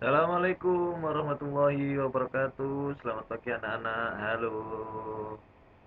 Assalamualaikum warahmatullahi wabarakatuh. Selamat pagi anak-anak. Halo.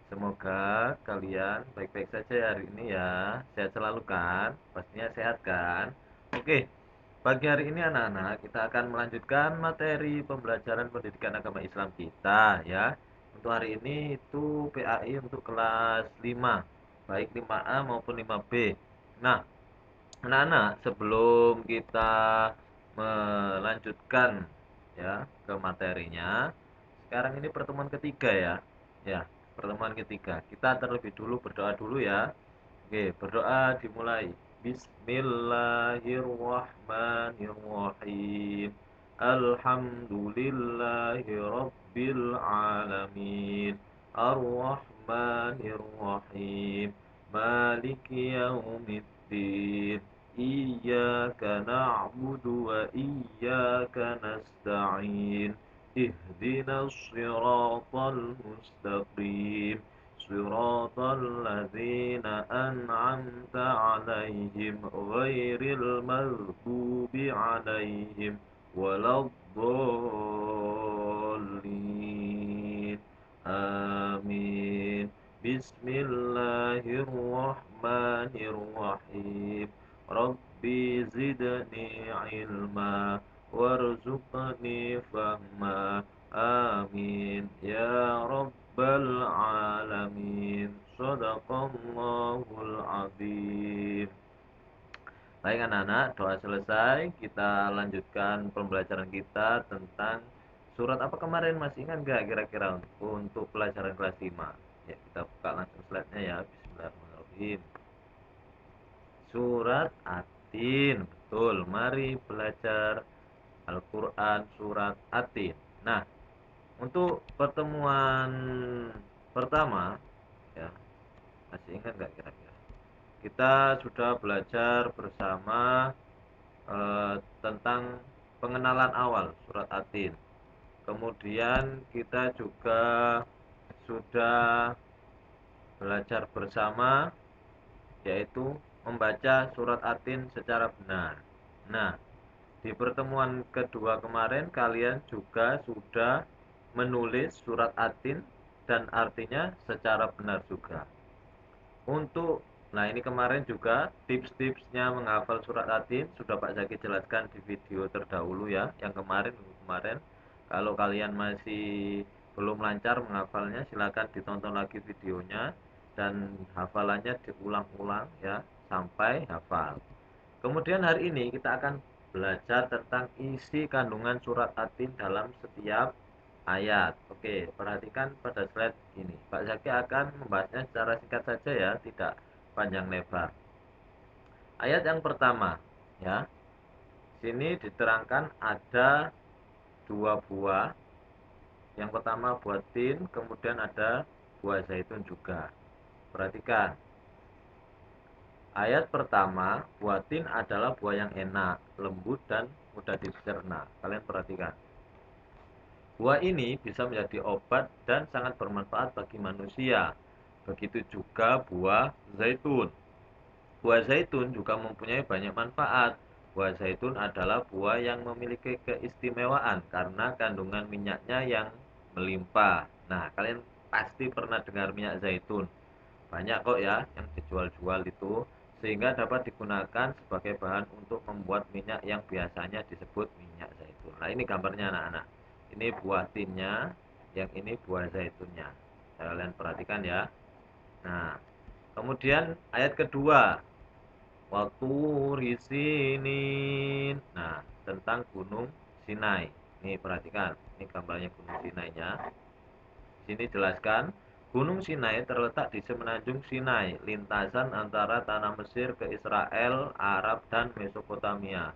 Semoga kalian baik-baik saja ya hari ini ya. Sehat selalu kan? Pastinya sehat kan? Oke. Pagi hari ini anak-anak kita akan melanjutkan materi pembelajaran pendidikan agama Islam kita ya. Untuk hari ini itu PAI untuk kelas 5, baik 5A maupun 5B. Nah, anak-anak, sebelum kita melanjutkan ya ke materinya, sekarang ini pertemuan ketiga ya. Ya, pertemuan ketiga. Kita terlebih dulu berdoa dulu ya. Oke, berdoa dimulai. Bismillahirrahmanirrahim. Alhamdulillahi rabbil alamin. Ar-Rahmanir-Rahim. Maliki yaumiddin. Iyyaka na'budu wa iyyaka nasta'in. Ihdinas siratal mustaqim. صراط الذين أنعمت عليهم غير المغضوب عليهم ولا الضالين آمين بسم الله الرحمن الرحيم ربي زدني علما وارزقني فهما آمين يا رب Alamin. Shadaqallahul azim. Baik anak-anak, doa selesai. Kita lanjutkan pembelajaran kita tentang surat apa kemarin, masih ingat nggak kira-kira untuk pelajaran kelas 5? Ya, kita buka langsung slide-nya ya. Bismillahirrahmanirrahim. Surat Atin. Betul. Mari belajar Al-Quran surat Atin. Nah, untuk pertemuan pertama, ya, masih ingat nggak kira-kira? Kita sudah belajar bersama tentang pengenalan awal surat Atin. Kemudian kita juga sudah belajar bersama yaitu membaca surat Atin secara benar. Nah, di pertemuan kedua kemarin kalian juga sudah menulis surat Atin dan artinya secara benar juga. Untuk Nah, ini kemarin juga tips-tipsnya menghafal surat Atin sudah Pak Zaki jelaskan di video terdahulu ya, yang kemarin. Kalau kalian masih belum lancar menghafalnya, silakan ditonton lagi videonya dan hafalannya diulang-ulang ya sampai hafal. Kemudian hari ini kita akan belajar tentang isi kandungan surat Atin dalam setiap ayat. Oke, perhatikan pada slide ini. Pak Zaki akan membahasnya secara singkat saja ya, tidak panjang lebar. Ayat yang pertama, ya. Sini diterangkan ada dua buah. Yang pertama buah tin, kemudian ada buah zaitun juga. Perhatikan. Ayat pertama, buah tin adalah buah yang enak, lembut dan mudah dicerna. Kalian perhatikan. Buah ini bisa menjadi obat dan sangat bermanfaat bagi manusia. Begitu juga buah zaitun. Buah zaitun juga mempunyai banyak manfaat. Buah zaitun adalah buah yang memiliki keistimewaan karena kandungan minyaknya yang melimpah. Nah, kalian pasti pernah dengar minyak zaitun. Banyak kok ya yang dijual-jual itu, sehingga dapat digunakan sebagai bahan untuk membuat minyak yang biasanya disebut minyak zaitun. Nah, ini gambarnya anak-anak. Ini buah tinnya, yang ini buah zaitunnya. Kalian perhatikan ya. Nah, kemudian ayat kedua, Waturi Sinin. Nah, tentang gunung Sinai. Nih perhatikan, ini gambarnya gunung Sinainya. Sini jelaskan, Gunung Sinai terletak di semenanjung Sinai, lintasan antara tanah Mesir ke Israel, Arab, dan Mesopotamia.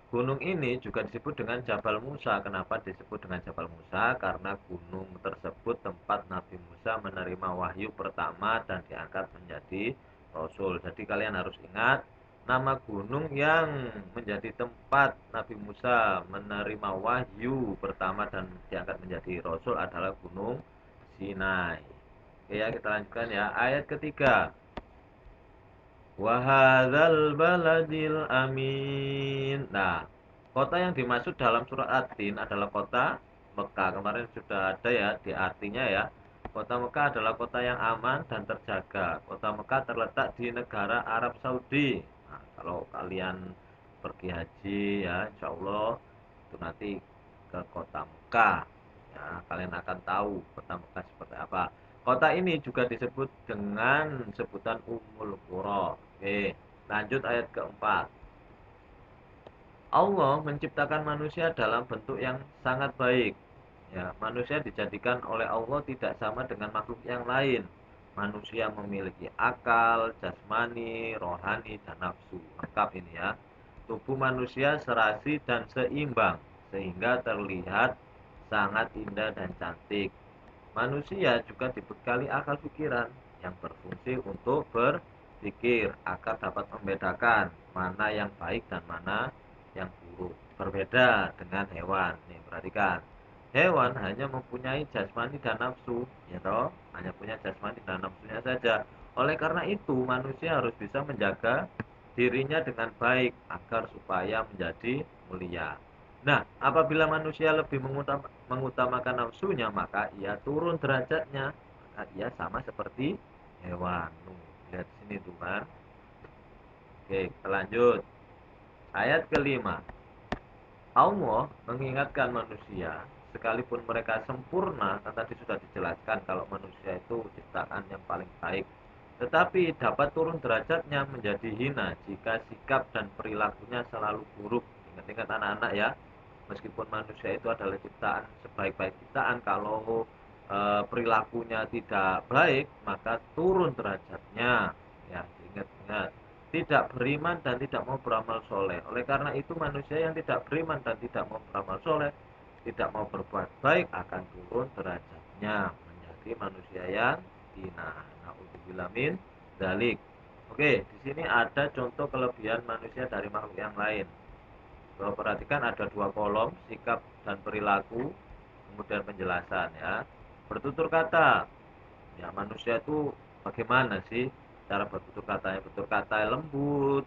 Gunung ini juga disebut dengan Jabal Musa. Kenapa disebut dengan Jabal Musa? Karena gunung tersebut tempat Nabi Musa menerima wahyu pertama dan diangkat menjadi Rasul. Jadi kalian harus ingat, nama gunung yang menjadi tempat Nabi Musa menerima wahyu pertama dan diangkat menjadi Rasul adalah Gunung Sinai. Oke ya, kita lanjutkan ya. Ayat ketiga. Wahadzal baladil amin. Nah, Kota yang dimaksud dalam surat At-Tin adalah kota Mekah. Kemarin sudah ada ya di artinya ya. Kota Mekah adalah kota yang aman dan terjaga. Kota Mekah terletak di negara Arab Saudi. Nah, kalau kalian pergi haji ya, insya Allah itu nanti ke kota Mekah. Ya, kalian akan tahu kota Mekah seperti apa. Kota ini juga disebut dengan sebutan Ummul Qura. Oke, lanjut ayat keempat. Allah menciptakan manusia dalam bentuk yang sangat baik. Ya, manusia dijadikan oleh Allah tidak sama dengan makhluk yang lain. Manusia memiliki akal, jasmani, rohani, dan nafsu. Lengkap ini ya. Tubuh manusia serasi dan seimbang, sehingga terlihat sangat indah dan cantik. Manusia juga dibekali akal pikiran yang berfungsi untuk berpikir agar dapat membedakan mana yang baik dan mana yang buruk. Berbeda dengan hewan. Nih, perhatikan. Hewan hanya mempunyai jasmani dan nafsu, ya toh? Hanya punya jasmani dan nafsunya saja. Oleh karena itu, manusia harus bisa menjaga dirinya dengan baik agar supaya menjadi mulia. Nah, apabila manusia lebih mengutamakan nafsunya, maka ia turun derajatnya. Maka ia sama seperti hewan. Lihat sini tuh kan. Oke, kita lanjut. Ayat kelima. Allah mengingatkan manusia, sekalipun mereka sempurna, kan tadi sudah dijelaskan kalau manusia itu ciptaan yang paling baik. Tetapi dapat turun derajatnya menjadi hina jika sikap dan perilakunya selalu buruk. Ingat-ingat anak-anak ya, meskipun manusia itu adalah ciptaan sebaik-baik ciptaan, kalau perilakunya tidak baik, maka turun derajatnya. Ya, ingat-ingat tidak beriman dan tidak mau beramal soleh. Oleh karena itu manusia yang tidak beriman dan tidak mau beramal soleh, tidak mau berbuat baik, akan turun derajatnya menjadi manusia yang hina. Nauzubillah min dzalik. Oke, di sini ada contoh kelebihan manusia dari makhluk yang lain. Coba perhatikan ada dua kolom, sikap dan perilaku, kemudian penjelasan ya. Bertutur kata, ya manusia itu bagaimana sih cara bertutur katanya? Bertutur kata lembut,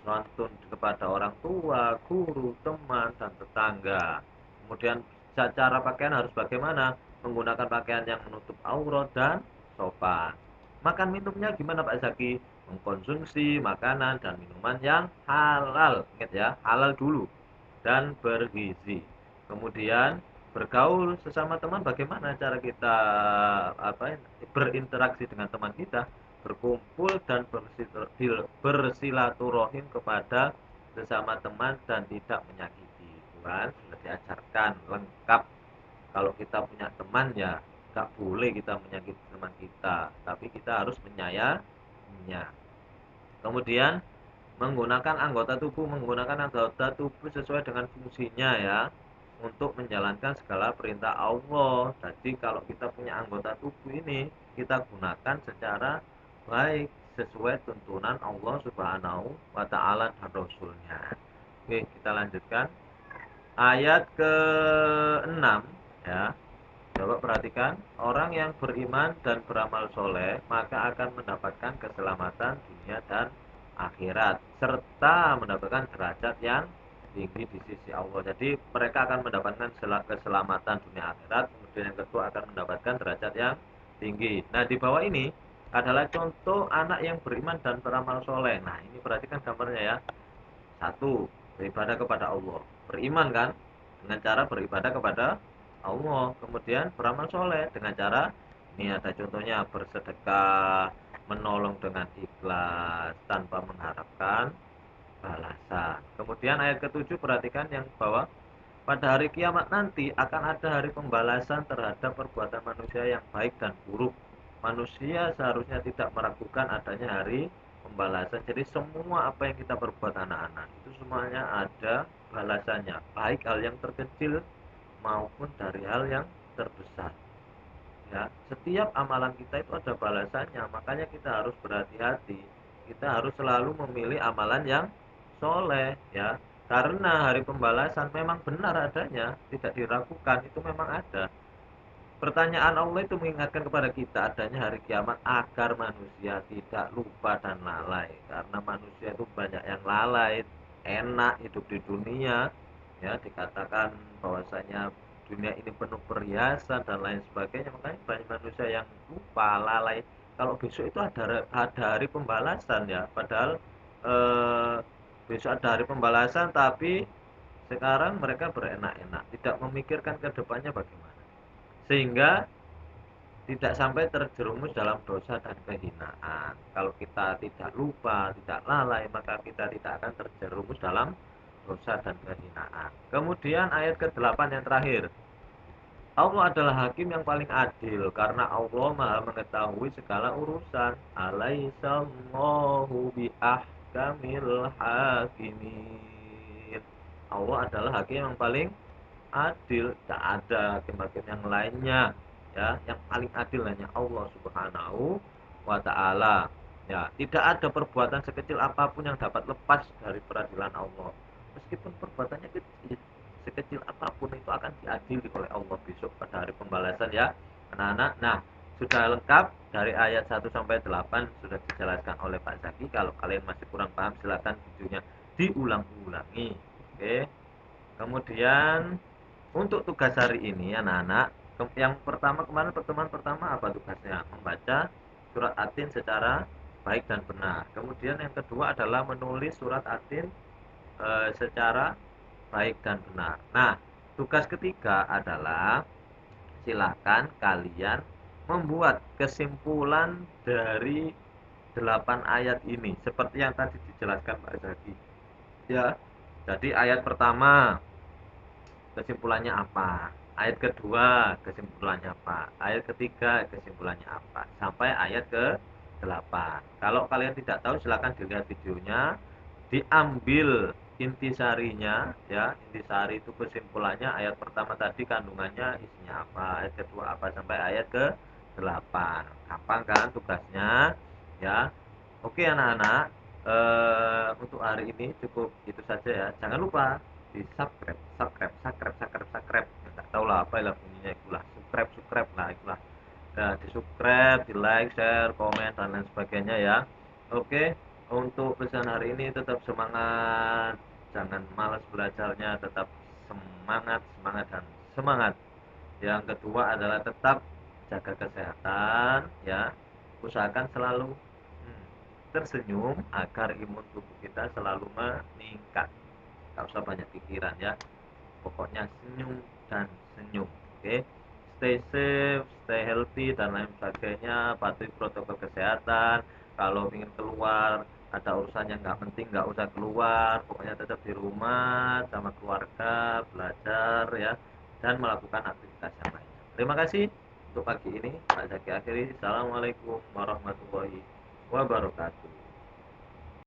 santun kepada orang tua, guru, teman, dan tetangga. Kemudian cara pakaian harus bagaimana? Menggunakan pakaian yang menutup aurat dan sopan. Makan minumnya gimana Pak Zaki? Mengkonsumsi makanan dan minuman yang halal. Ingat ya, halal dulu. Dan bergizi. Kemudian bergaul sesama teman, bagaimana cara kita berinteraksi dengan teman kita, berkumpul dan bersilaturahim kepada sesama teman dan tidak menyakiti. Tuhan sudah diajarkan lengkap. Kalau kita punya teman ya nggak boleh kita menyakiti teman kita, tapi kita harus menyayanginya. Kemudian menggunakan anggota tubuh sesuai dengan fungsinya ya, untuk menjalankan segala perintah Allah. Jadi kalau kita punya anggota tubuh ini, kita gunakan secara baik sesuai tuntunan Allah Subhanahu wa taala dan Rasulnya. Oke, kita lanjutkan ayat ke-6 ya. Coba perhatikan, orang yang beriman dan beramal soleh maka akan mendapatkan keselamatan dunia dan akhirat serta mendapatkan derajat yang tinggi di sisi Allah. Jadi mereka akan mendapatkan keselamatan dunia akhirat, kemudian yang kedua akan mendapatkan derajat yang tinggi. Nah, di bawah ini adalah contoh anak yang beriman dan beramal soleh. Nah, ini perhatikan gambarnya ya. Satu, beribadah kepada Allah. Beriman kan? Dengan cara beribadah kepada Allah. Kemudian beramal soleh dengan cara, ini ada contohnya, bersedekah, menolong dengan ikhlas tanpa mengharapkan balasan. Kemudian ayat ketujuh, perhatikan yang bawah. Pada hari kiamat nanti akan ada hari pembalasan terhadap perbuatan manusia yang baik dan buruk. Manusia seharusnya tidak meragukan adanya hari pembalasan. Jadi semua apa yang kita perbuat anak-anak itu semuanya ada balasannya, baik hal yang terkecil maupun dari hal yang terbesar. Ya, setiap amalan kita itu ada balasannya, makanya kita harus berhati-hati. Kita harus selalu memilih amalan yang soleh, ya, karena hari pembalasan memang benar adanya, tidak diragukan, itu memang ada. Pertanyaan Allah itu mengingatkan kepada kita adanya hari kiamat agar manusia tidak lupa dan lalai. Karena manusia itu banyak yang lalai, enak hidup di dunia, ya dikatakan bahwasanya dunia ini penuh perhiasan dan lain sebagainya, makanya banyak manusia yang lupa, lalai kalau besok itu ada hari pembalasan ya, padahal eh, besok ada hari pembalasan, tapi sekarang mereka berenak-enak, tidak memikirkan ke depannya bagaimana, sehingga tidak sampai terjerumus dalam dosa dan kehinaan. Kalau kita tidak lupa, tidak lalai, maka kita tidak akan terjerumus dalam dosa dan kehinaan. Kemudian ayat ke-8 yang terakhir. Allah adalah hakim yang paling adil karena Allah Maha mengetahui segala urusan. Alaihissallahu biahkamil hakimin. Allah adalah hakim yang paling adil, tak ada hakim-hakim yang lainnya, ya. Yang paling adil hanya Allah Subhanahu wa taala. Ya, tidak ada perbuatan sekecil apapun yang dapat lepas dari peradilan Allah. Meskipun perbuatannya kecil, sekecil apapun itu akan diadili oleh Allah besok pada hari pembalasan ya, anak-anak. Nah, sudah lengkap dari ayat 1 sampai 8 sudah dijelaskan oleh Pak Zaki. Kalau kalian masih kurang paham silakan videonya diulang-ulangi. Oke. Kemudian untuk tugas hari ini anak-anak, yang pertama kemarin pertemuan pertama apa tugasnya? Membaca surat Atin secara baik dan benar. Kemudian yang kedua adalah menulis surat Atin secara baik dan benar. Nah, tugas ketiga adalah silakan kalian membuat kesimpulan dari 8 ayat ini seperti yang tadi dijelaskan Pak Zaki. Ya. Jadi ayat pertama kesimpulannya apa, ayat kedua kesimpulannya apa, ayat ketiga kesimpulannya apa, sampai ayat ke-8. Kalau kalian tidak tahu silakan dilihat videonya, diambil intisarinya ya. Intisari itu kesimpulannya, ayat pertama tadi kandungannya isinya apa, ayat kedua apa, sampai ayat ke-8. Gampang kan tugasnya ya. Oke anak-anak, untuk hari ini cukup itu saja ya. Jangan lupa di subscribe, subscribe, subscribe, subscribe, subscribe. Nggak tahu lah apa lah bunyinya, itulah subscribe, subscribe lah itulah. Nah, di subscribe, di like, share, komen dan lain sebagainya ya. Oke, untuk pesan hari ini tetap semangat, jangan malas belajarnya, tetap semangat, semangat dan semangat. Yang kedua adalah tetap jaga kesehatan ya, usahakan selalu tersenyum agar imun tubuh kita selalu meningkat. Gak usah banyak pikiran ya, pokoknya senyum dan senyum. Oke, stay safe, stay healthy dan lain sebagainya, patuhi protokol kesehatan. Kalau ingin keluar ada urusan yang nggak penting nggak usah keluar, pokoknya tetap di rumah sama keluarga, belajar ya, dan melakukan aktivitas yang lainnya. Terima kasih untuk pagi ini. Pak Zaki akhiri. Assalamualaikum warahmatullahi wabarakatuh.